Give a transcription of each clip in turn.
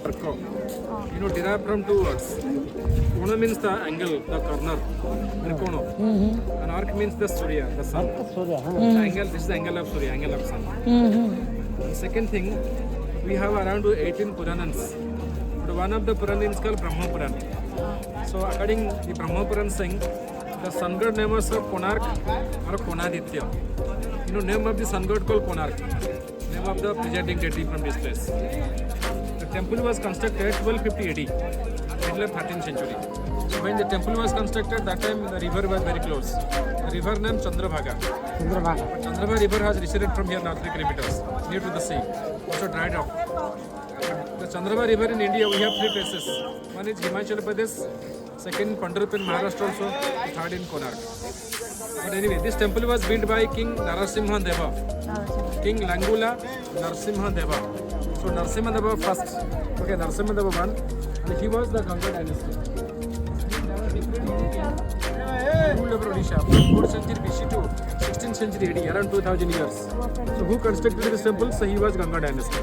Arco. Derived from two words. Kona means the angle, the corner. Arcono. And arc means the Surya, the sun. The angle, this is the angle of Surya, angle of sun. The second thing, we have around 18 Puranans. But one of the Puranans is called Brahma Puran. So according to the Brahma Puran saying, the sun god name was Konark or Konaditya. Name of the sun god called Konark. Name of the presiding deity from this place. The temple was constructed 1250 AD, middle of 13th century. So when the temple was constructed, that time the river was very close. The river named Chandrabhaga. Chandrabhaga river has receded from here now 3 kilometers, near to the sea. Also dried up. The Chandrabhaga river in India, we have 3 places. One is Himachal Pradesh, second Pandharpur in Maharashtra also, third in Konark. But anyway, this temple was built by King Narasimha Deva. King Langula Narasimha Deva. So Narasimha Deva first. Okay, Narasimha Deva one. And he was the Ganga dynasty. Ruled over Odisha from 4th century BC to 16th century AD, around 2000 years. So who constructed this temple? So he was Ganga dynasty.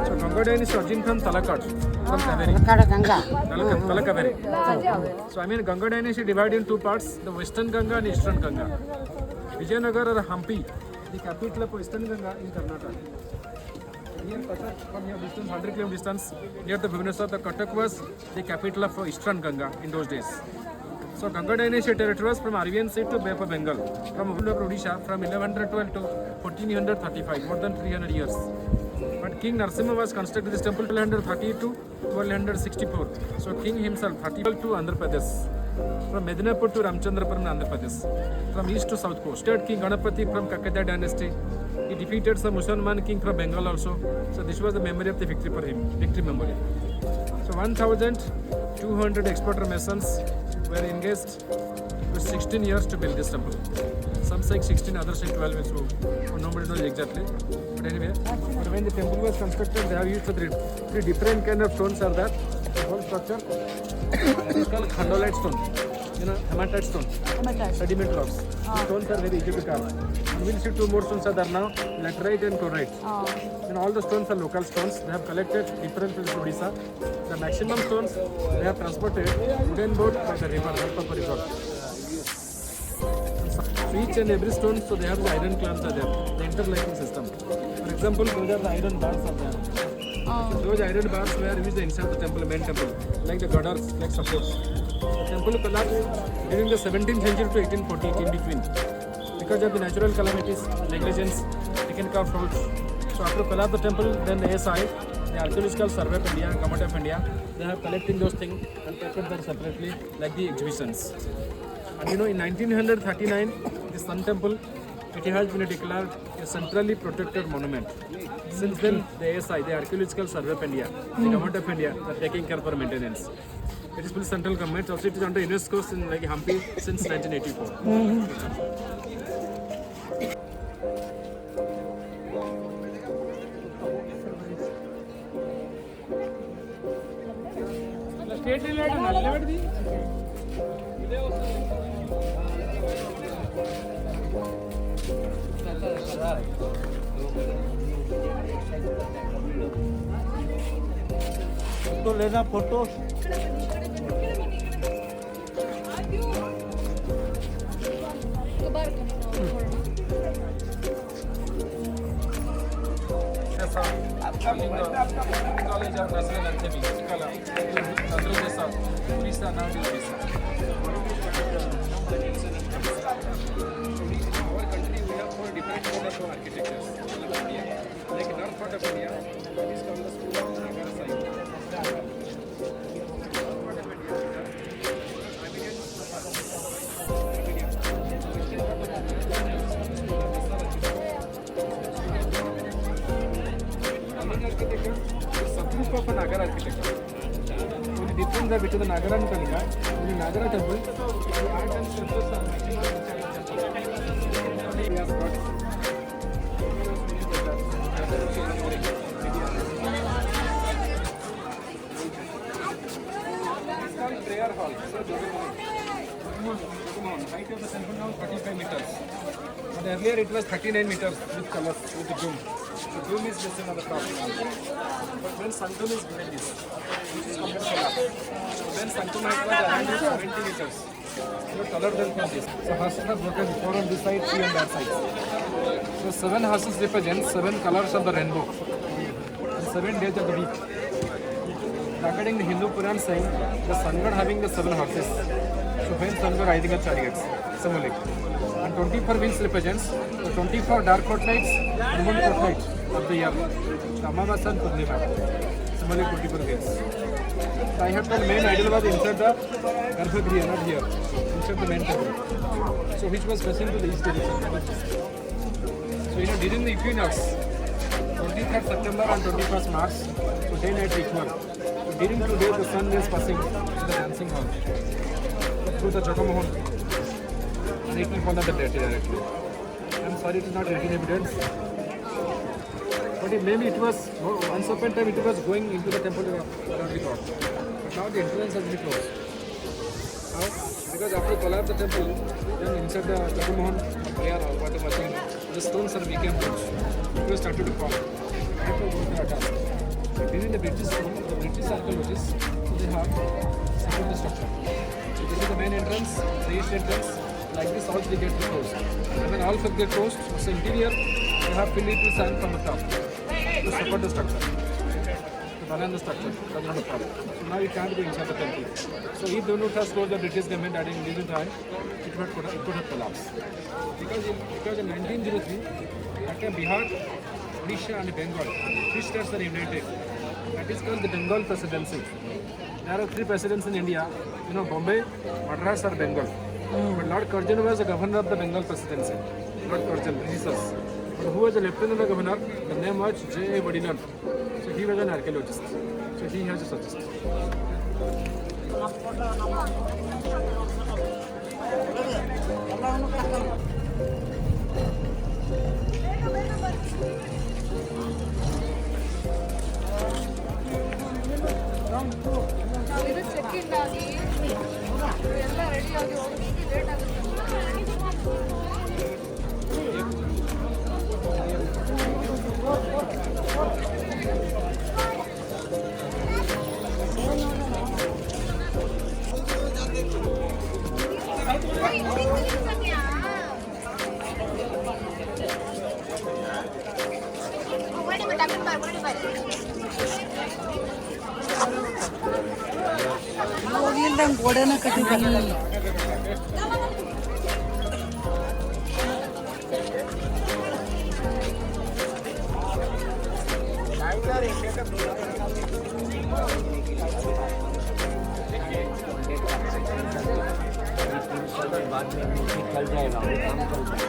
So Ganga dynasty origin from Talakkad, from Kaveri. Talakaveri. So I mean Ganga dynasty divided in 2 parts, the Western Ganga and Eastern Ganga. Vijayanagar or Hampi, the capital of Western Ganga in Karnataka. Near Cuttack, from here distance, 100 km distance, near the Bhubaneswar, the Cuttack was the capital of Eastern Ganga in those days. So Ganga dynasty territory was from Arabian Sea to Bay of Bengal, from Odisha, from 1112 to 1435, more than 300 years. But King Narasimha was constructed this temple 1230 to 1264. So King himself, 32 to Andhra Pradesh. From Medinapur to Ramchandrapuram, Andhra Pradesh. From east to south coast. Third King Ganapati from Kakatiya dynasty. He defeated some Musalman king from Bengal also. So this was the memory of the victory for him, victory memorial. So 1,200 exporter masons were engaged with 16 years to build this temple. Some say 16, others say 12, so nobody knows exactly. But anyway, but when the temple was constructed, they have used 3 different kind of stones are there. The whole structure is called Khandolite stone. Hematite stone. Sediment rocks. The stones are very easy to carve. You will see 2 more stones are there now, laterite and chlorite. All the stones are local stones. They have collected different places in Odisha. The maximum stones they have transported wooden boat by the river, Harpapa river. So each and every stone, so they have the iron clamps are there, the interlocking system. For example, those are the iron bars are there. So those iron bars were used inside the temple, main temple, like the girders, like supports. The temple collapsed during the 17th century to 1840 in between. Because of the natural calamities, negligence, taken care of faults. So after collapse the temple, then the ASI, the Archaeological Survey of India, Government of India, they have collecting those things and kept them separately like the exhibitions. And in 1939, the Sun Temple, it has been declared a centrally protected monument. Since then, the ASI, the Archaeological Survey of India, the Government of India, are taking care for maintenance. It is full central government. Also, it is under UNESCO in like Hampi since 1984. Photo लेना photo College of National Anthem, Kala, Andhra Pradesh, Odisha, now in Odisha. Our country, we have 4 different kind of architectures. Like north part of India, what is called the school of Nagara Sai. Subgroup of a Nagara architecture. The difference between the Nagara and Kalika, in the Nagara temple, the art and sculptures are maximum inside the temple. We have got it's called prayer hall. So height of the temple now 35 meters. And earlier it was 39 meters with colors, with the zoom. The zoom is missing on the top. But when Santum is given this, which is compared to solar. So when Santum height was around 70 meters. So taller than this. So horses are broken 4 on this side, 3 on that side. So 7 horses represent 7 colors of the rainbow. And 7 days of the week. According to Hindu Puran saying, the sun god having the 7 horses. So when sun god riding a chariots, symbolic. And 24 wheels represents the 24 dark fortnights and 1 fortnight of the year. The Amavasya and Purnima, symbolic 24 wheels. So I have told main idol was inside the Garbhagriha, not here, inside the main temple. So which was facing to the east direction. So during the equinox, 23rd September and 21st March, so day night equal. So during today the sun is passing to the dancing hall through the Jagamohan. And it will follow the date directly. I'm sorry, it is not written evidence. But maybe it was, once upon a time it was going into the temple around the god. But now the entrance has been closed. How? Because after the collapse of the temple, then inside the Jagamohan prayer hall, whatever thing, the stones are became huge. It was started to fall. Therefore, go to attack. But during the British archaeologists, they have secured the structure. So this is the main entrance, the east entrance. Like this, all the gates are closed. And when all get closed, so interior, you have filled it with sand from the top to support the structure, to balance the structure. That's not a problem. So now you can't go inside the temple. So if the Donut has closed the British government at this time, it could have collapsed. Because in 1903, at Bihar, Odisha and Bengal, 3 states are united. That is called the Bengal Presidency. There are 3 presidents in India. Bombay, Madras or Bengal. But Lord Curzon was the governor of the Bengal Presidency. Lord Curzon, Jesus. But who was the lieutenant governor? The name was J.A. Vadilan. So he was an archaeologist. So he has a suggestion. ಇದು ಚೆಕ್-ಇನ್ ಆಗಿ ಎಲ್ಲ ready ಆಗಿ ಹೋಗೋದಕ್ಕೆ late ಆಗುತ್ತೆ. ಗೋಡೆನ ಕಟ್ಟಿದ್ದಾರೆ. बाद में चल जाएगा, वो काम चल जाएगा.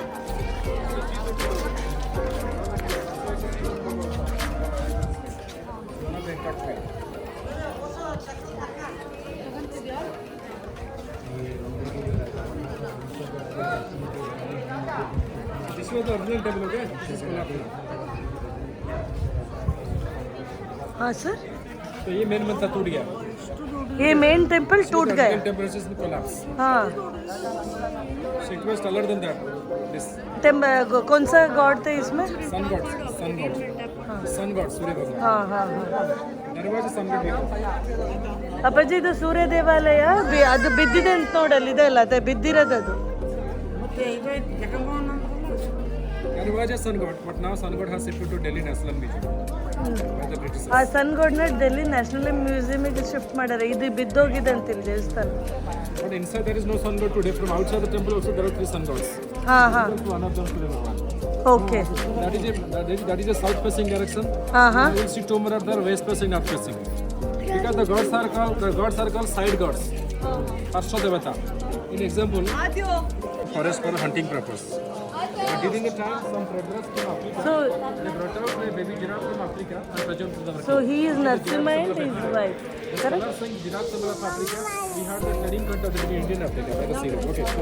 This was the original temple, okay? This is collapsed. हाँ सर, तो ये मेन मंदिर टूट गया. ये मेन टेम्पल टूट गया. Temple is collapse. हाँ, So it was taller than that. This कौन सा गॉड थे इसमें? sun god, Surya Bhagwan. हाँ हाँ हाँ. There was a sun god here. ಅಪ್ಪಾಜಿ ಇದು ಸೂರ್ಯ ದೇವಾಲಯ ಅದು ಬಿದ್ದಿದೆ ಅಂತ ನೋಡಲ್ಲಿ ಇದೆ ಅಲ್ಲ, ಅದೇ ಬಿದ್ದಿರೋದದು. There was a sun god, but now sun god has shifted to Delhi National Museum by the British. ಆ ಸನ್ ಗೋಡ್ನ ಡೆಲ್ಲಿ ನ್ಯಾಷನಲ್ ಮ್ಯೂಸಿಯಮಿಗೆ ಶಿಫ್ಟ್ ಮಾಡ್ಯಾರ. ಇದು ಬಿದ್ದೋಗಿದೆ ಅಂತಿಲ್ಲ ದೇವಸ್ಥಾನ. But inside there is no sun god today. From outside the temple also there are 3 sun gods. ಹಾಂ ಹಾಂ, One of them Surya Bhagwan. Okay. That is a south facing direction. ಹಾಂ ಹಾಂ. You will see tomb are there west facing, north facing. Because the gods are called side gods. Parsha Devata. In example, forest for hunting purpose. But during the time, some travelers from Africa, So, they brought out a baby giraffe from Africa and presented to the market. so he is Narasimha and his wife. The Correct? scholars saying giraffe symbol of Africa, we had the trading cut of the Indian Africa by the syrup. Okay, so.